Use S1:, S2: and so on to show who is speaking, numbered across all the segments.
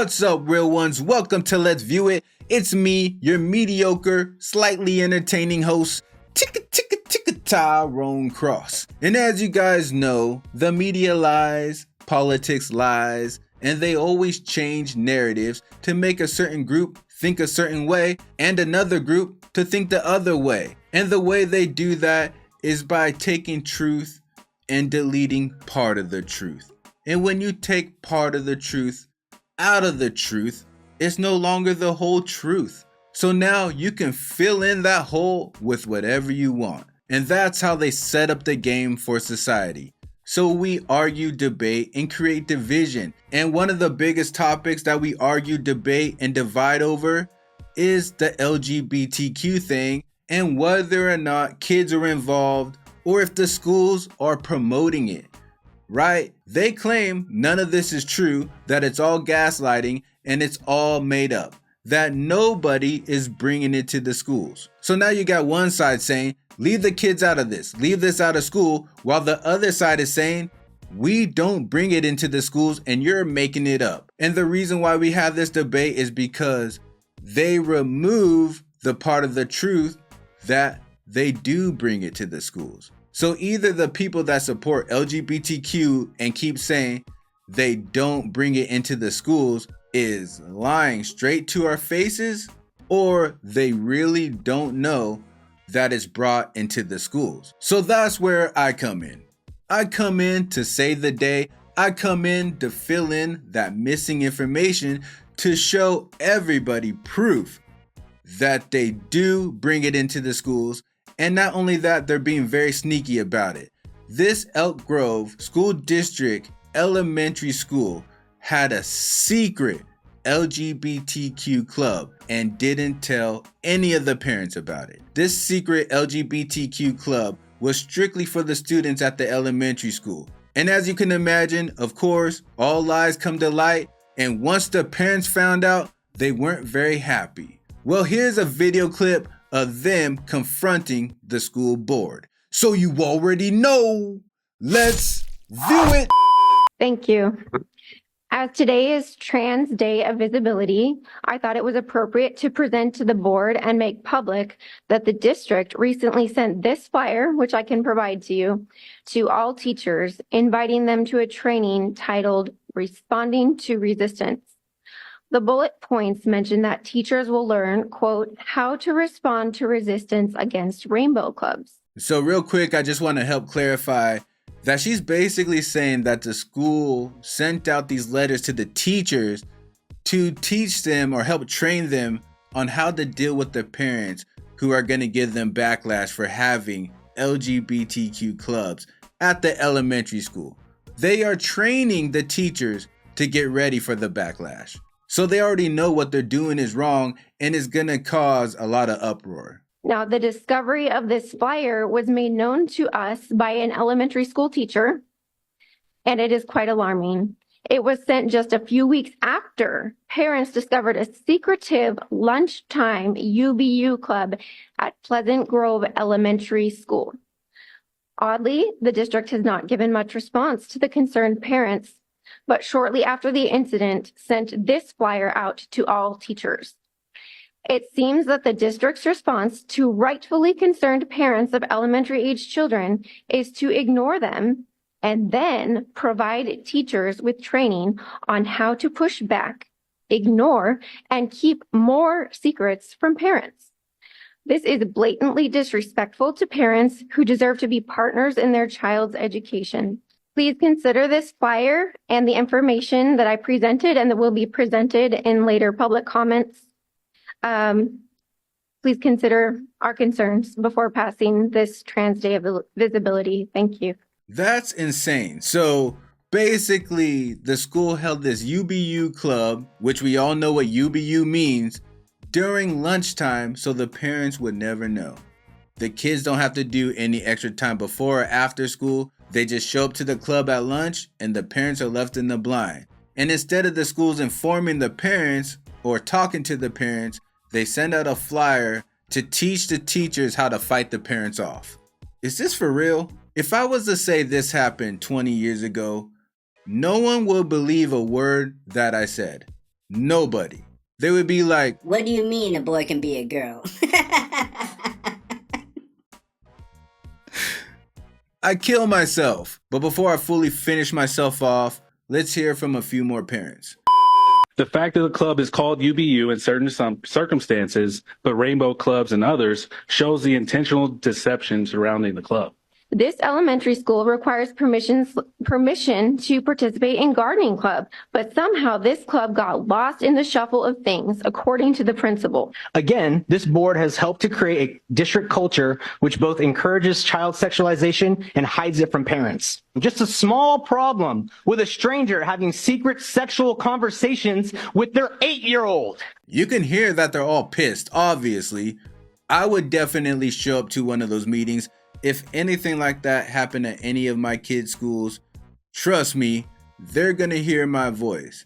S1: What's up, real ones? Welcome to Let's View It. It's me, your mediocre, slightly entertaining host, Tyrone Cross. And as you guys know, the media lies, politics lies, and they always change narratives to make a certain group think a certain way and another group to think the other way. And the way they do that is by taking truth and deleting part of the truth. And when you take part of the truth out of the truth, it's no longer the whole truth. So now you can fill in that hole with whatever you want. And that's how they set up the game for society. So we argue, debate, and create division. And one of the biggest topics that we argue, debate, and divide over is the LGBTQ thing and whether or not kids are involved or if the schools are promoting it. Right? They claim none of this is true, that it's all gaslighting and it's all made up, that nobody is bringing it to the schools. So now you got one side saying, leave the kids out of this, leave this out of school, while the other side is saying, we don't bring it into the schools and you're making it up. And the reason why we have this debate is because they remove the part of the truth that they do bring it to the schools. So either the people that support LGBTQ and keep saying they don't bring it into the schools is lying straight to our faces, or they really don't know that it's brought into the schools. So that's where I come in. I come in to save the day. I come in to fill in that missing information to show everybody proof that they do bring it into the schools. And not only that, they're being very sneaky about it. This Elk Grove School District Elementary School had a secret LGBTQ club and didn't tell any of the parents about it. This secret LGBTQ club was strictly for the students at the elementary school. And as you can imagine, of course, all lies come to light. And once the parents found out, they weren't very happy. Well, here's a video clip of them confronting the school board. So you already know. Let's view it.
S2: Thank you. As today is Trans Day of Visibility, I thought it was appropriate to present to the board and make public that the district recently sent this flyer, which I can provide to you, to all teachers, inviting them to a training titled Responding to Resistance. The bullet points mention that teachers will learn, quote, how to respond to resistance against rainbow clubs.
S1: So real quick, I just want to help clarify that she's basically saying that the school sent out these letters to the teachers to teach them or help train them on how to deal with the parents who are going to give them backlash for having LGBTQ clubs at the elementary school. They are training the teachers to get ready for the backlash. So they already know what they're doing is wrong and is going to cause a lot of uproar.
S2: Now, the discovery of this flyer was made known to us by an elementary school teacher, and it is quite alarming. It was sent just a few weeks after parents discovered a secretive lunchtime UBU club at Pleasant Grove Elementary School. Oddly, the district has not given much response to the concerned parents, but shortly after the incident sent this flyer out to all teachers. It seems that the district's response to rightfully concerned parents of elementary age children is to ignore them and then provide teachers with training on how to push back, ignore, and keep more secrets from parents. This is blatantly disrespectful to parents who deserve to be partners in their child's education. Please consider this flyer and the information that I presented and that will be presented in later public comments. Please consider our concerns before passing this Trans Day of Visibility. Thank you.
S1: That's insane. So basically, the school held this UBU club, which we all know what UBU means, during lunchtime so the parents would never know. The kids don't have to do any extra time before or after school. They just show up to the club at lunch and the parents are left in the blind. And instead of the schools informing the parents or talking to the parents, they send out a flyer to teach the teachers how to fight the parents off. Is this for real? If I was to say this happened 20 years ago, no one will believe a word that I said. Nobody. They would be like,
S3: "What do you mean a boy can be a girl?"
S1: I kill myself. But before I fully finish myself off, let's hear from a few more parents.
S4: The fact that the club is called UBU in certain circumstances, but Rainbow Clubs in others, shows the intentional deception surrounding the club.
S2: This elementary school requires permission to participate in gardening club, but somehow this club got lost in the shuffle of things, according to the principal.
S5: Again, this board has helped to create a district culture which both encourages child sexualization and hides it from parents. Just a small problem with a stranger having secret sexual conversations with their 8-year-old.
S1: You can hear that they're all pissed, obviously. I would definitely show up to one of those meetings. If anything like that happened at any of my kids' schools, trust me, they're gonna hear my voice.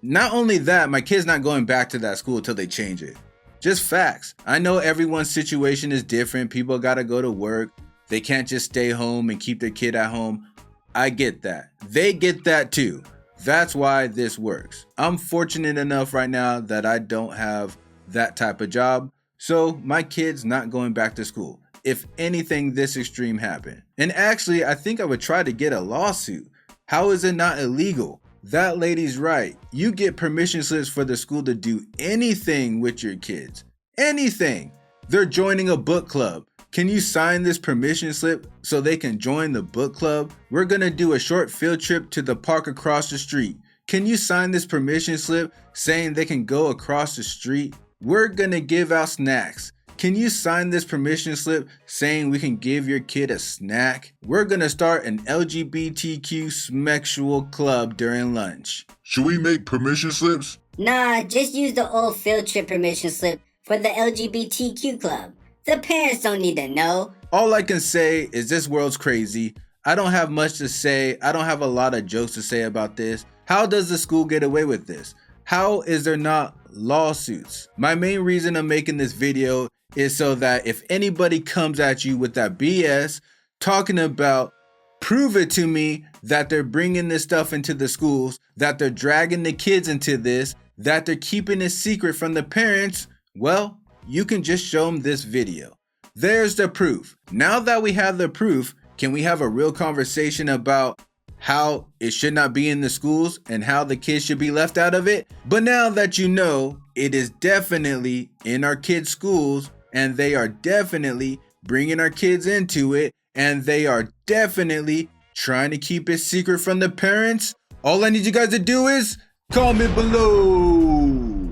S1: Not only that, my kid's not going back to that school till they change it. Just facts. I know everyone's situation is different. People gotta go to work. They can't just stay home and keep their kid at home. I get that. They get that too. That's why this works. I'm fortunate enough right now that I don't have that type of job, so my kid's not going back to school if anything this extreme happened. And actually, I think I would try to get a lawsuit. How is it not illegal? That lady's right. You get permission slips for the school to do anything with your kids. Anything. They're joining a book club. Can you sign this permission slip so they can join the book club? We're gonna do a short field trip to the park across the street. Can you sign this permission slip saying they can go across the street? We're gonna give out snacks. Can you sign this permission slip saying we can give your kid a snack? We're gonna start an LGBTQ smexual club during lunch.
S6: Should we make permission slips?
S3: Nah, just use the old field trip permission slip for the LGBTQ club. The parents don't need to know.
S1: All I can say is this world's crazy. I don't have much to say. I don't have a lot of jokes to say about this. How does the school get away with this? How is there not lawsuits? My main reason of making this video is so that if anybody comes at you with that BS talking about, prove it to me that they're bringing this stuff into the schools, that they're dragging the kids into this, that they're keeping it secret from the parents, well, you can just show them this video. There's the proof. Now that we have the proof, can we have a real conversation about how it should not be in the schools and how the kids should be left out of it? But now that you know, it is definitely in our kids' schools, and they are definitely bringing our kids into it, and they are definitely trying to keep it secret from the parents. All I need you guys to do is comment below.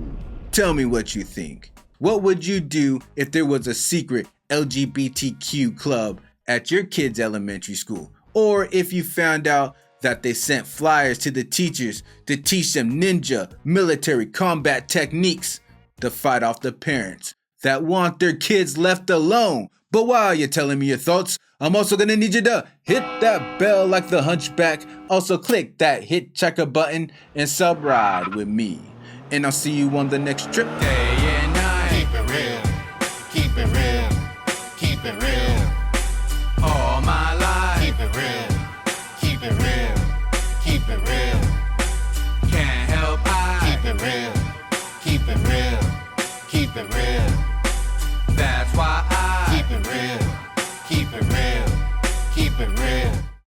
S1: Tell me what you think. What would you do if there was a secret LGBTQ club at your kids' elementary school? Or if you found out that they sent flyers to the teachers to teach them ninja military combat techniques to fight off the parents that want their kids left alone. But while you're telling me your thoughts, I'm also gonna need you to hit that bell like the hunchback. Also click that hit checker button and sub ride with me. And I'll see you on the next trip. Day and night.
S6: Keep it real. Keep it real. Keep it real.
S1: All my life.
S6: Keep it real. Keep it real. Keep it real.
S1: Can't help
S6: Keep it real. Keep it real. Keep it real.
S1: That's why
S6: Keep it real. Keep it real. Keep it real.